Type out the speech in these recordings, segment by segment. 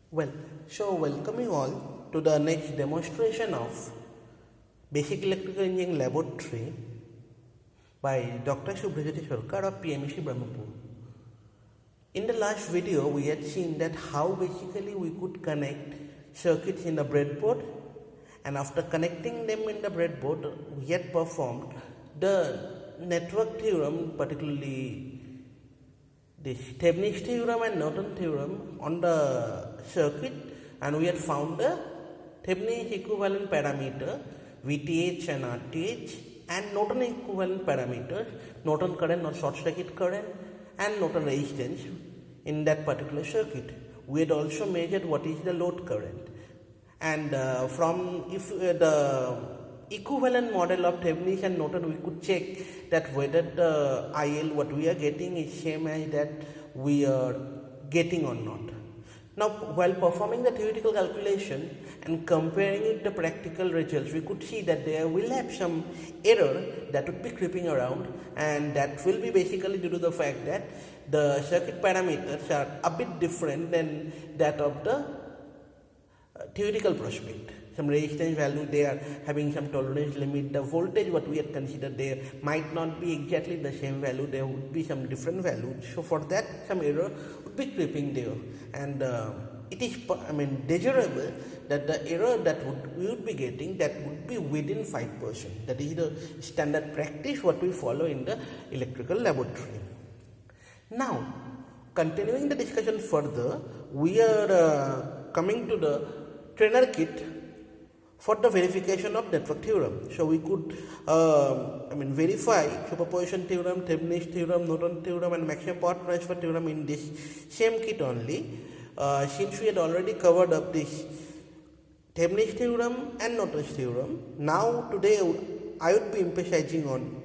Well, so welcome you all to the next demonstration of Basic Electrical Engineering Laboratory by Dr. S.J.Sarkar of PMEC Brahmapur. In the last video, we had seen that how basically we could connect circuits in the breadboard, and after connecting them in the breadboard, we had performed the network theorem, particularly this Thevenin's theorem and Norton theorem on the circuit, and we had found the Thevenin's equivalent parameter VTH and RTH and Norton equivalent parameters Norton current or short circuit current and Norton resistance in that particular circuit. We had also measured what is the load current, and from if the equivalent model of Thevenin's and Norton, we could check that whether the IL what we are getting is same as that we are getting or not. Now, while performing the theoretical calculation and comparing it to practical results, we could see that there will have some error that would be creeping around, and that will be basically due to the fact that the circuit parameters are a bit different than that of the theoretical prospect. Some resistance value they are having some tolerance limit. The voltage what we had considered there might not be exactly the same value. There would be some different values. So for that, some error would be creeping there, and it is desirable that the error that we would be getting that would be within 5%. That is the standard practice what we follow in the electrical laboratory. Now, continuing the discussion further, we are coming to the trainer kit for the verification of network theorem. So we could verify superposition theorem, Thevenin's theorem, Norton theorem and maximum power transfer theorem in this same kit only. Since we had already covered up this Thevenin's theorem and Norton's theorem, now today I would be emphasizing on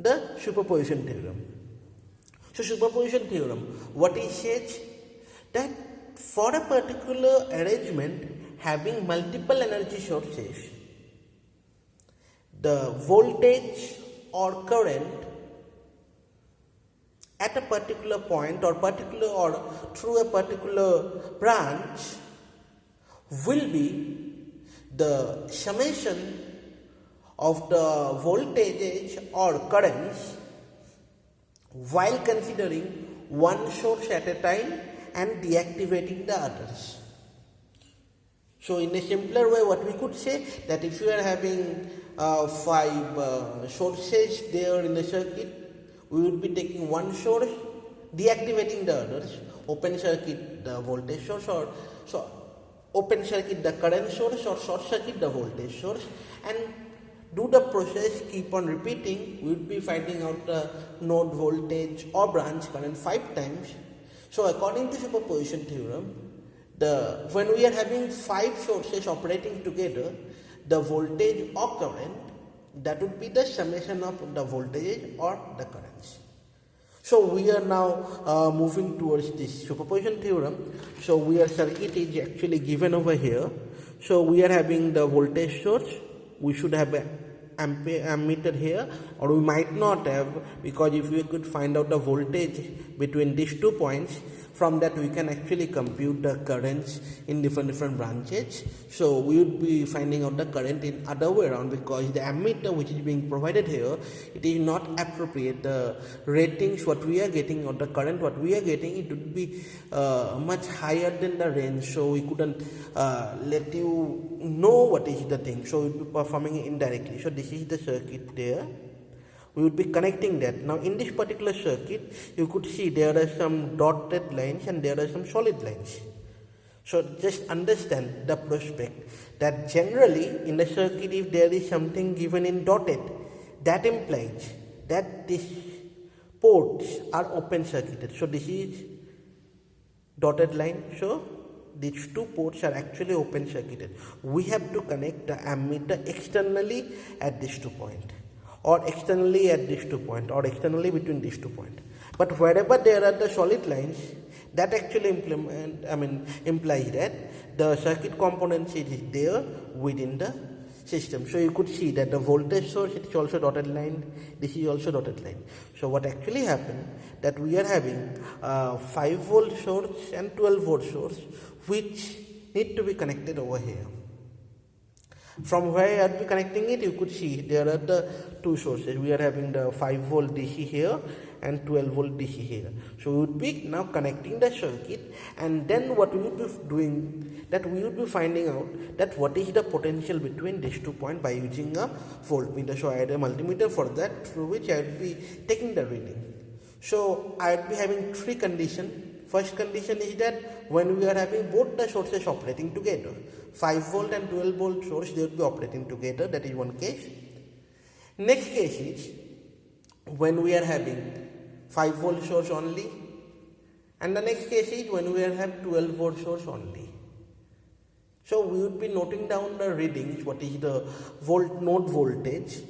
the superposition theorem. So superposition theorem, what it says that for a particular arrangement having multiple energy sources, the voltage or current at a particular point or through a particular branch will be the summation of the voltages or currents while considering one source at a time and deactivating the others. So in a simpler way, what we could say that if you are having 5 sources there in the circuit, we would be taking one source, deactivating the others, open circuit the voltage source, or so open circuit the current source, or short circuit the voltage source, and do the process, keep on repeating. We would be finding out the node voltage or branch current 5 times. So according to superposition theorem, when we are having 5 sources operating together, the voltage or current, that would be the summation of the voltage or the currents. So we are now moving towards this superposition theorem. So our circuit is actually given over here. So we are having the voltage source. We should have an ammeter here, or we might not have, because if we could find out the voltage between these 2 points, from that we can actually compute the currents in different branches. So we would be finding out the current in other way around, because the ammeter which is being provided here, it is not appropriate. The ratings what we are getting or the current what we are getting, it would be much higher than the range, so we couldn't let you know what is the thing, so we would be performing it indirectly. So this is the circuit there. We would be connecting that. Now in this particular circuit, you could see there are some dotted lines and there are some solid lines. So just understand the prospect that generally in the circuit, if there is something given in dotted, that implies that these ports are open circuited. So this is dotted line. So these 2 ports are actually open circuited. We have to connect the ammeter externally at these 2 points, or externally at these 2 points, or externally between these 2 points. But wherever there are the solid lines, that actually implies that the circuit components is there within the system. So you could see that the voltage source is also dotted line, this is also dotted line. So what actually happened, that we are having 5 volt source and 12 volt source which need to be connected over here. From where I will be connecting it, you could see there are the two sources. We are having the 5 volt DC here and 12 volt DC here. So we would be now connecting the circuit, and then what we would be doing, that we would be finding out that what is the potential between these 2 points by using a voltmeter. So I had a multimeter for that, through which I would be taking the reading. So I would be having 3 conditions. First condition is that when we are having both the sources operating together, 5 volt and 12 volt source, they will be operating together. That is one case. Next case is when we are having 5 volt source only, and the next case is when we are having 12 volt source only. So we would be noting down the readings, what is the node voltage,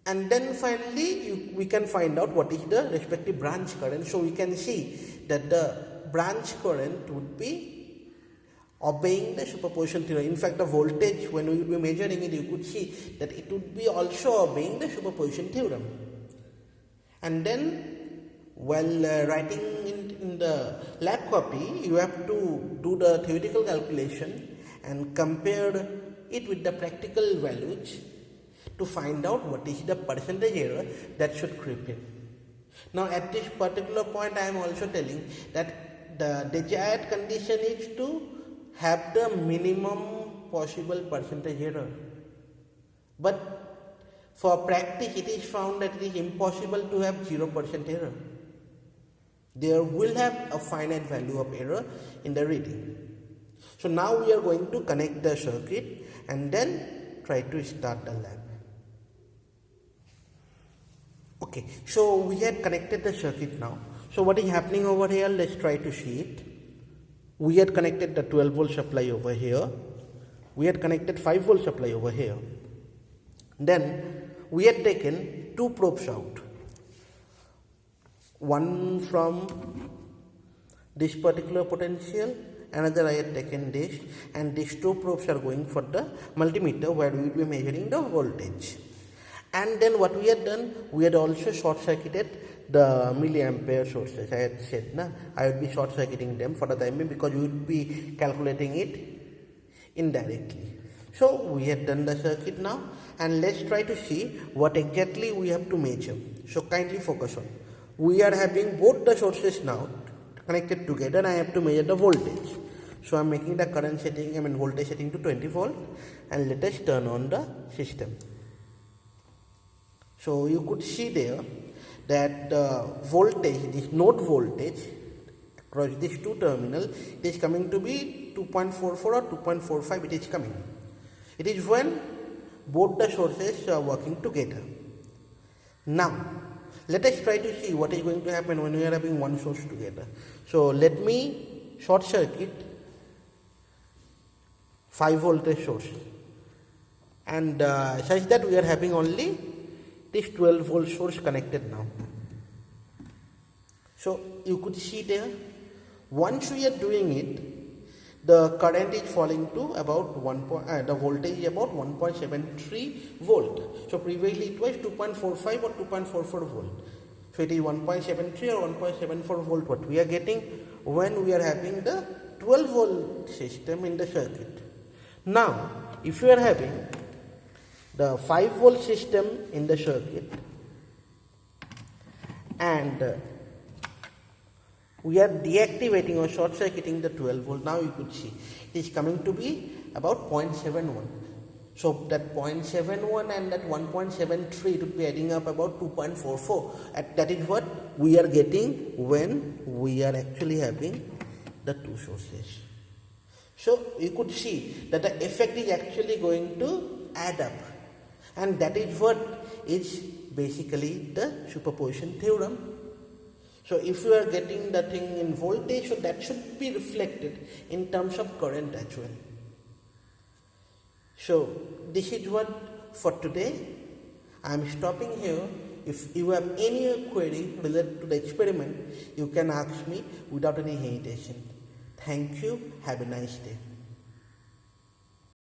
and then finally we can find out what is the respective branch current. So we can see that the branch current would be obeying the superposition theorem. In fact, the voltage, when we would be measuring it, you could see that it would be also obeying the superposition theorem. And then while writing in the lab copy, you have to do the theoretical calculation and compare it with the practical values to find out what is the percentage error that should creep in. Now at this particular point, I am also telling that the desired condition is to have the minimum possible percentage error. But for practice, it is found that it is impossible to have 0% error. There will have a finite value of error in the reading. So now we are going to connect the circuit and then try to start the lab. Okay, so we had connected the circuit now. So what is happening over here, let's try to see it. We had connected the 12 volt supply over here. We had connected 5 volt supply over here. Then we had taken 2 probes out. One from this particular potential, another I had taken this, and these 2 probes are going for the multimeter where we will be measuring the voltage. And then what we had done, we had also short circuited the milliampere sources. I had said I would be short circuiting them for the time being because we would be calculating it indirectly. So we had done the circuit now, and let's try to see what exactly we have to measure. So kindly focus on. We are having both the sources now connected together, and I have to measure the voltage. So I am making the current setting, voltage setting to 20 volt, and let us turn on the system. So you could see there that the voltage, this node voltage across these 2 terminals, it is coming to be 2.44 or 2.45. It is coming. It is when both the sources are working together. Now let us try to see what is going to happen when we are having one source together. So let me short circuit 5 voltage source, and such that we are having only this 12 volt source connected now. So you could see there, once we are doing it, the current is falling to about the voltage is about 1.73 volt. So previously it was 2.45 or 2.44 volt. So it is 1.73 or 1.74 volt what we are getting when we are having the 12 volt system in the circuit. Now if you are having the 5 volt system in the circuit and we are deactivating or short circuiting the 12 volt, now you could see it is coming to be about 0.71. So that 0.71 and that 1.73, it would be adding up about 2.44. That is what we are getting when we are actually having the 2 sources. So you could see that the effect is actually going to add up, and that is what is basically the superposition theorem. So if you are getting the thing in voltage, so that should be reflected in terms of current as well. So this is what for today. I am stopping here. If you have any query related to the experiment, you can ask me without any hesitation. Thank you. Have a nice day.